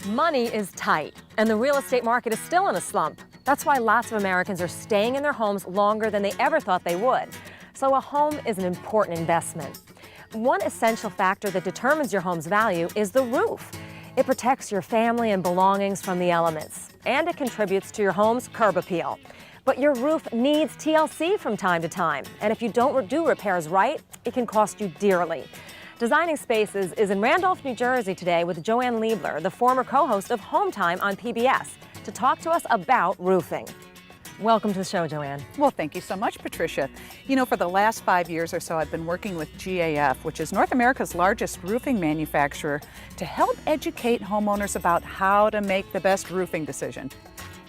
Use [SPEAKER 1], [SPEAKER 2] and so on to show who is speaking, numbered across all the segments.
[SPEAKER 1] Money is tight, and the real estate market is still in a slump. That's why lots of Americans are staying in their homes longer than they ever thought they would. So a home is an important investment. One essential factor that determines your home's value is the roof. It protects your family and belongings from the elements, and it contributes to your home's curb appeal. But your roof needs TLC from time to time, and if you don't do repairs right, it can cost you dearly. Designing Spaces is in Randolph, New Jersey today with Joanne Liebler, the former co-host of Home Time on PBS, to talk to us about roofing. Welcome to the show, Joanne.
[SPEAKER 2] Well, thank you so much, Patricia. You know, for the last 5 years or so, I've been working with GAF, which is North America's largest roofing manufacturer, to help educate homeowners about how to make the best roofing decision.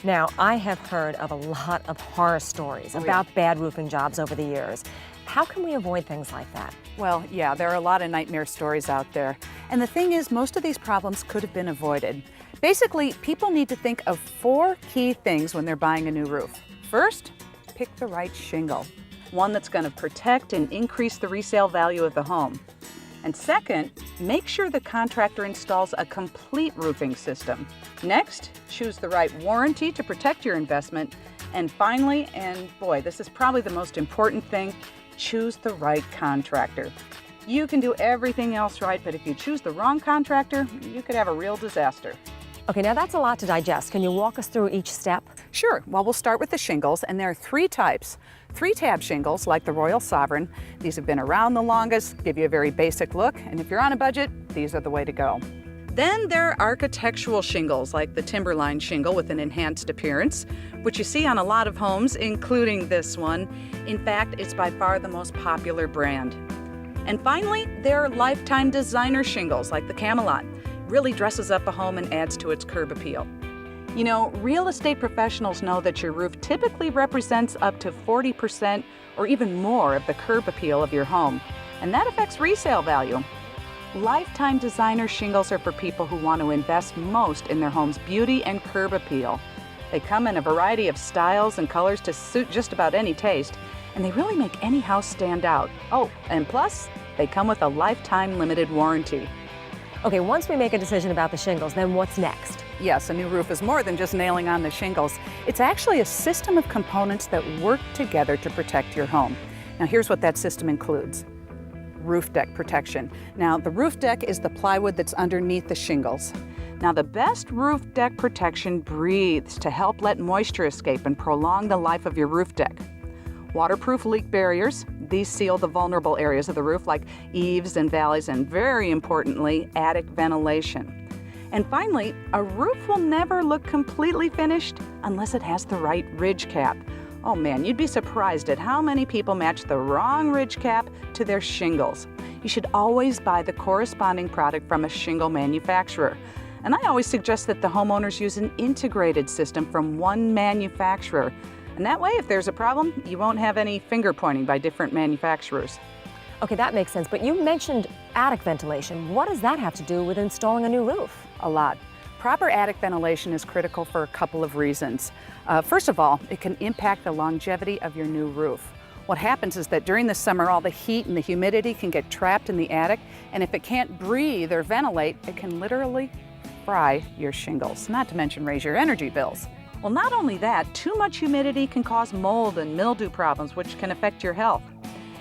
[SPEAKER 1] Now, I have heard of a lot of horror stories about bad roofing jobs over the years. How can we avoid things like that?
[SPEAKER 2] Well, yeah, there are a lot of nightmare stories out there. And the thing is, most of these problems could have been avoided. Basically, people need to think of 4 key things when they're buying a new roof. First, pick the right shingle, one that's going to protect and increase the resale value of the home. And second, make sure the contractor installs a complete roofing system. Next, choose the right warranty to protect your investment. And finally, and boy, this is probably the most important thing, choose the right contractor. You can do everything else right, but if you choose the wrong contractor, you could have a real disaster.
[SPEAKER 1] Okay, now that's a lot to digest. Can you walk us through each step?
[SPEAKER 2] Sure. Well, we'll start with the shingles, and there are 3 types. 3-tab shingles, like the Royal Sovereign. These have been around the longest, give you a very basic look, and if you're on a budget, these are the way to go. Then there are architectural shingles, like the Timberline shingle with an enhanced appearance, which you see on a lot of homes, including this one. In fact, it's by far the most popular brand. And finally, there are lifetime designer shingles, like the Camelot. Really dresses up a home and adds to its curb appeal. You know, real estate professionals know that your roof typically represents up to 40% or even more of the curb appeal of your home, and that affects resale value. Lifetime designer shingles are for people who want to invest most in their home's beauty and curb appeal. They come in a variety of styles and colors to suit just about any taste, and they really make any house stand out. Oh, and plus, they come with a lifetime limited warranty.
[SPEAKER 1] Okay, once we make a decision about the shingles, then what's next?
[SPEAKER 2] Yes, a new roof is more than just nailing on the shingles. It's actually a system of components that work together to protect your home. Now, here's what that system includes. Roof deck protection. Now, the roof deck is the plywood that's underneath the shingles. Now, the best roof deck protection breathes to help let moisture escape and prolong the life of your roof deck. Waterproof leak barriers. These seal the vulnerable areas of the roof like eaves and valleys, and very importantly, attic ventilation. And finally, a roof will never look completely finished unless it has the right ridge cap. Oh man, you'd be surprised at how many people match the wrong ridge cap to their shingles. You should always buy the corresponding product from a shingle manufacturer. And I always suggest that the homeowners use an integrated system from one manufacturer. And that way, if there's a problem, you won't have any finger pointing by different manufacturers.
[SPEAKER 1] Okay, that makes sense, but you mentioned attic ventilation. What does that have to do with installing a new roof?
[SPEAKER 2] A lot. Proper attic ventilation is critical for a couple of reasons. First of all, it can impact the longevity of your new roof. What happens is that during the summer, all the heat and the humidity can get trapped in the attic, and if it can't breathe or ventilate, it can literally fry your shingles, not to mention raise your energy bills. Well, not only that, too much humidity can cause mold and mildew problems, which can affect your health.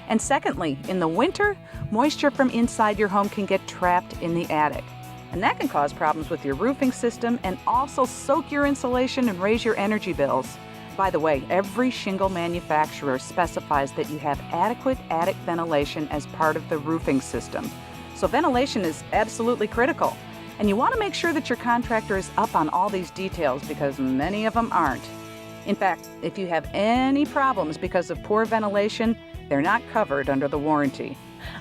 [SPEAKER 2] And secondly, in the winter, moisture from inside your home can get trapped in the attic. And that can cause problems with your roofing system and also soak your insulation and raise your energy bills. By the way, every shingle manufacturer specifies that you have adequate attic ventilation as part of the roofing system. So ventilation is absolutely critical. And you want to make sure that your contractor is up on all these details because many of them aren't. In fact, if you have any problems because of poor ventilation, they're not covered under the warranty.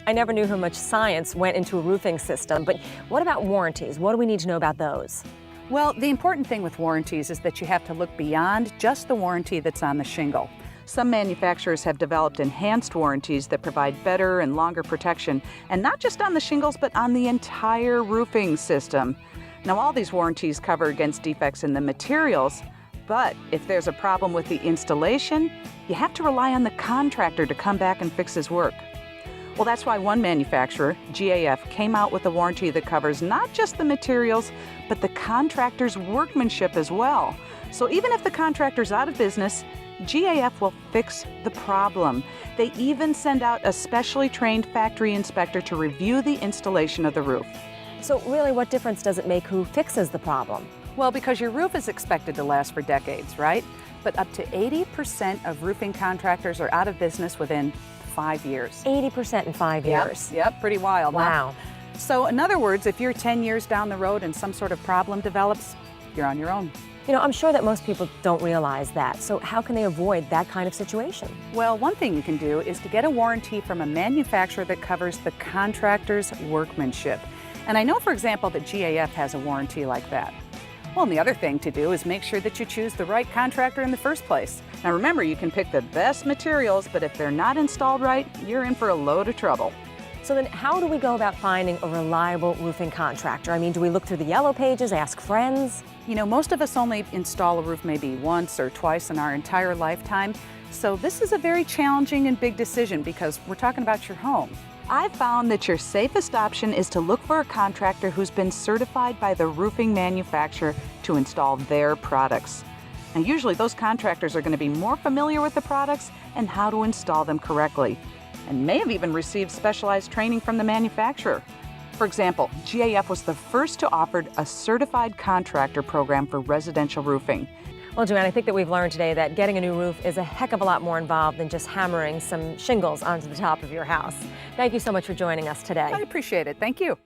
[SPEAKER 1] I never knew how much science went into a roofing system, but what about warranties? What do we need to know about those?
[SPEAKER 2] Well, the important thing with warranties is that you have to look beyond just the warranty that's on the shingle. Some manufacturers have developed enhanced warranties that provide better and longer protection, and not just on the shingles, but on the entire roofing system. Now, all these warranties cover against defects in the materials, but if there's a problem with the installation, you have to rely on the contractor to come back and fix his work. Well, that's why one manufacturer, GAF, came out with a warranty that covers not just the materials, but the contractor's workmanship as well. So even if the contractor's out of business, GAF will fix the problem. They even send out a specially trained factory inspector to review the installation of the roof.
[SPEAKER 1] So really, what difference does it make who fixes the problem?
[SPEAKER 2] Well, because your roof is expected to last for decades, right? But up to 80% of roofing contractors are out of business within 5 years.
[SPEAKER 1] 80% in 5 years.
[SPEAKER 2] Yep, pretty wild.
[SPEAKER 1] Wow.
[SPEAKER 2] Huh? So in other words, if you're 10 years down the road and some sort of problem develops, you're on your own.
[SPEAKER 1] You know, I'm sure that most people don't realize that. So how can they avoid that kind of situation?
[SPEAKER 2] Well, one thing you can do is to get a warranty from a manufacturer that covers the contractor's workmanship. And I know, for example, that GAF has a warranty like that. Well, and the other thing to do is make sure that you choose the right contractor in the first place. Now remember, you can pick the best materials, but if they're not installed right, you're in for a load of trouble.
[SPEAKER 1] So then how do we go about finding a reliable roofing contractor? I mean, do we look through the yellow pages, ask friends?
[SPEAKER 2] You know, most of us only install a roof maybe once or twice in our entire lifetime. So this is a very challenging and big decision because we're talking about your home. I've found that your safest option is to look for a contractor who's been certified by the roofing manufacturer to install their products. And usually those contractors are going to be more familiar with the products and how to install them correctly, and may have even received specialized training from the manufacturer. For example, GAF was the first to offer a certified contractor program for residential roofing.
[SPEAKER 1] Well, Joanne, I think that we've learned today that getting a new roof is a heck of a lot more involved than just hammering some shingles onto the top of your house. Thank you so much for joining us today.
[SPEAKER 2] I appreciate it. Thank you.